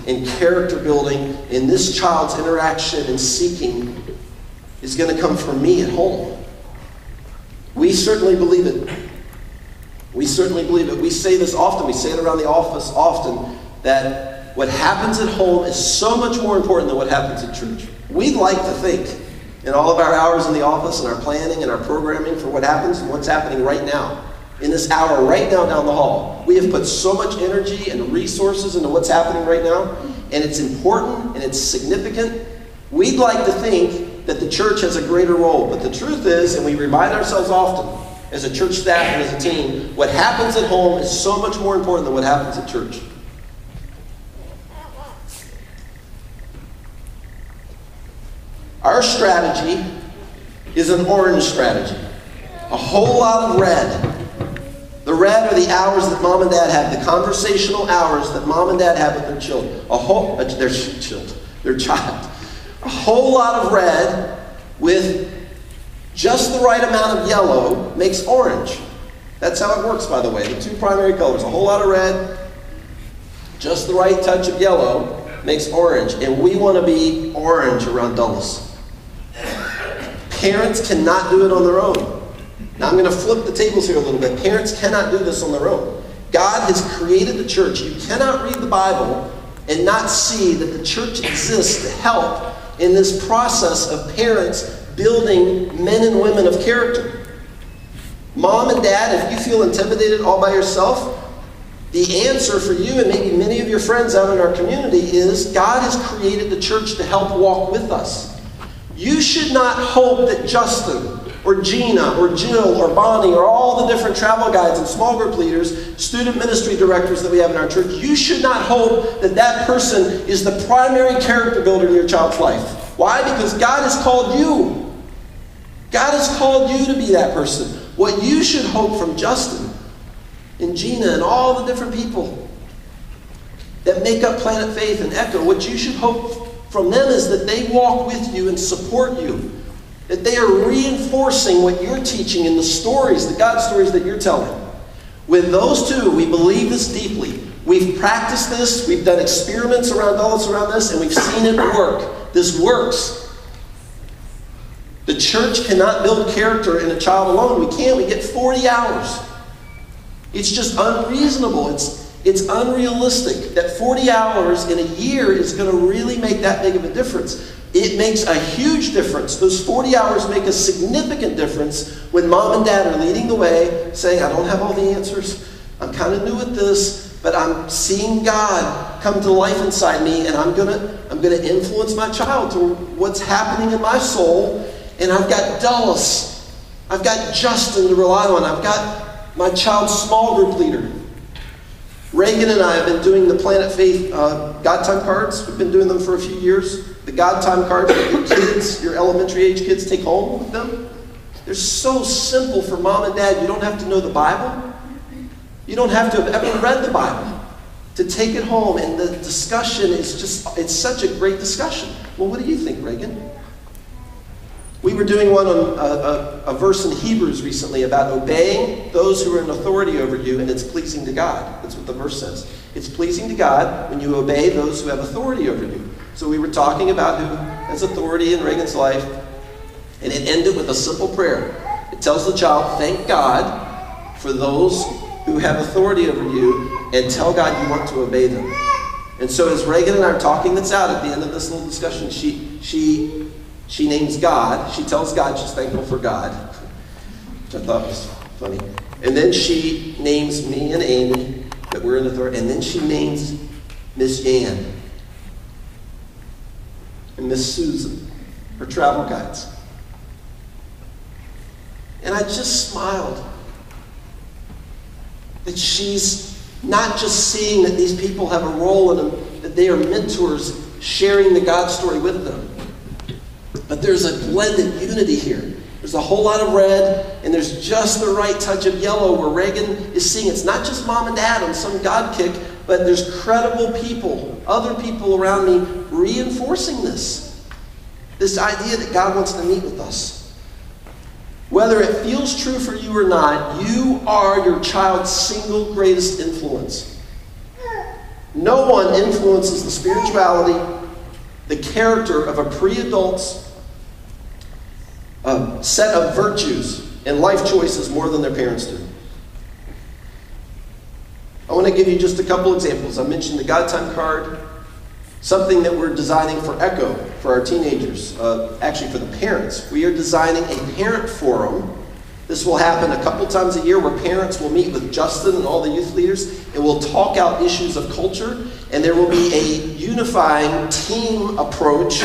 and character building in this child's interaction and seeking is going to come from me at home. We certainly believe it. We certainly believe it. We say this often. We say it around the office often, that what happens at home is so much more important than what happens at church. We'd like to think in all of our hours in the office and our planning and our programming for what happens and what's happening right now, in this hour right now down the hall. We have put so much energy and resources into what's happening right now, and it's important and it's significant. We'd like to think that the church has a greater role, but the truth is, and we remind ourselves often as a church staff and as a team, what happens at home is so much more important than what happens at church. Our strategy is an orange strategy. A whole lot of red. The red are the hours that mom and dad have, the conversational hours that mom and dad have with their children. Their child. A whole lot of red with just the right amount of yellow makes orange. That's how it works, by the way. The two primary colors. A whole lot of red, just the right touch of yellow makes orange. And we want to be orange around Dulles. Parents cannot do it on their own. Now I'm going to flip the tables here a little bit. Parents cannot do this on their own. God has created the church. You cannot read the Bible and not see that the church exists to help in this process of parents building men and women of character. Mom and dad, if you feel intimidated all by yourself, the answer for you and maybe many of your friends out in our community is God has created the church to help walk with us. You should not hope that Justin or Gina or Jill or Bonnie or all the different travel guides and small group leaders, student ministry directors that we have in our church, you should not hope that that person is the primary character builder in your child's life. Why? Because God has called you. God has called you to be that person. What you should hope from Justin and Gina and all the different people that make up Planet Faith and Echo, what you should hope from them is that they walk with you and support you. That they are reinforcing what you're teaching in the stories, the God stories that you're telling. With those two, we believe this deeply. We've practiced this, we've done experiments around Dulles around this, and we've seen it work. This works. The church cannot build character in a child alone. We can't. We get 40 hours. It's just unreasonable. It's unrealistic that 40 hours in a year is going to really make that big of a difference. It makes a huge difference. Those 40 hours make a significant difference when mom and dad are leading the way, saying, I don't have all the answers. I'm kind of new at this, but I'm seeing God come to life inside me, and I'm gonna influence my child to what's happening in my soul. And I've got Dulles. I've got Justin to rely on. I've got my child's small group leader. Reagan and I have been doing the Planet Faith God Time cards. We've been doing them for a few years. The God Time cards that your kids, your elementary age kids, take home with them. They're so simple for mom and dad. You don't have to know the Bible. You don't have to have ever read the Bible to take it home. And the discussion is just, it's such a great discussion. Well, what do you think, Reagan? We were doing one on a verse in Hebrews recently about obeying those who are in authority over you, and it's pleasing to God. That's what the verse says. It's pleasing to God when you obey those who have authority over you. So we were talking about who has authority in Reagan's life, and it ended with a simple prayer. It tells the child, thank God for those who have authority over you, and tell God you want to obey them. And so as Reagan and I are talking this out at the end of this little discussion, she names God. She tells God she's thankful for God, which I thought was funny. And then she names me and Amy, that we're in authority. And then she names Miss Jan and Miss Susan, her travel guides. And I just smiled that she's not just seeing that these people have a role in them, that they are mentors sharing the God story with them. But there's a blended unity here. There's a whole lot of red, and there's just the right touch of yellow where Reagan is seeing it's not just mom and dad on some God kick, but there's credible people, other people around me reinforcing this. This idea that God wants to meet with us. Whether it feels true for you or not, you are your child's single greatest influence. No one influences the spirituality, the character of a pre-adult's set of virtues and life choices more than their parents do. I want to give you just a couple examples. I mentioned the God Time card, something that we're designing for Echo, for our teenagers, actually for the parents. We are designing a parent forum. This will happen a couple times a year where parents will meet with Justin and all the youth leaders, and we'll talk out issues of culture, and there will be a unifying team approach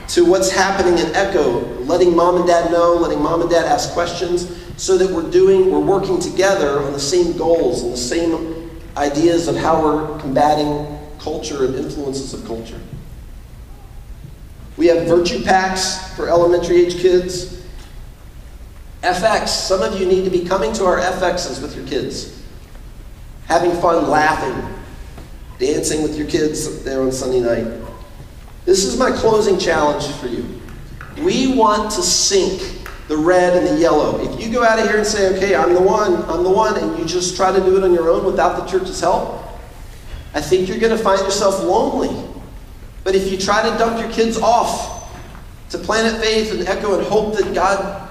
to what's happening in Echo, letting mom and dad know, letting mom and dad ask questions, so that we're working together on the same goals and the same ideas of how we're combating culture and influences of culture. We have virtue packs for elementary age kids. FX, some of you need to be coming to our FXs with your kids. Having fun, laughing, dancing with your kids there on Sunday night. This is my closing challenge for you. We want to sink the red and the yellow. If you go out of here and say, okay, I'm the one, and you just try to do it on your own without the church's help, I think you're going to find yourself lonely. But if you try to dump your kids off to Planet Faith and Echo and hope that God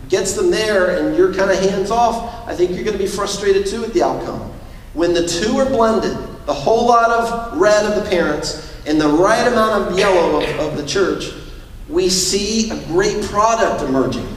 gets them there and you're kind of hands off, I think you're going to be frustrated too at the outcome. When the two are blended, the whole lot of red of the parents and the right amount of yellow of the church, we see a great product emerging.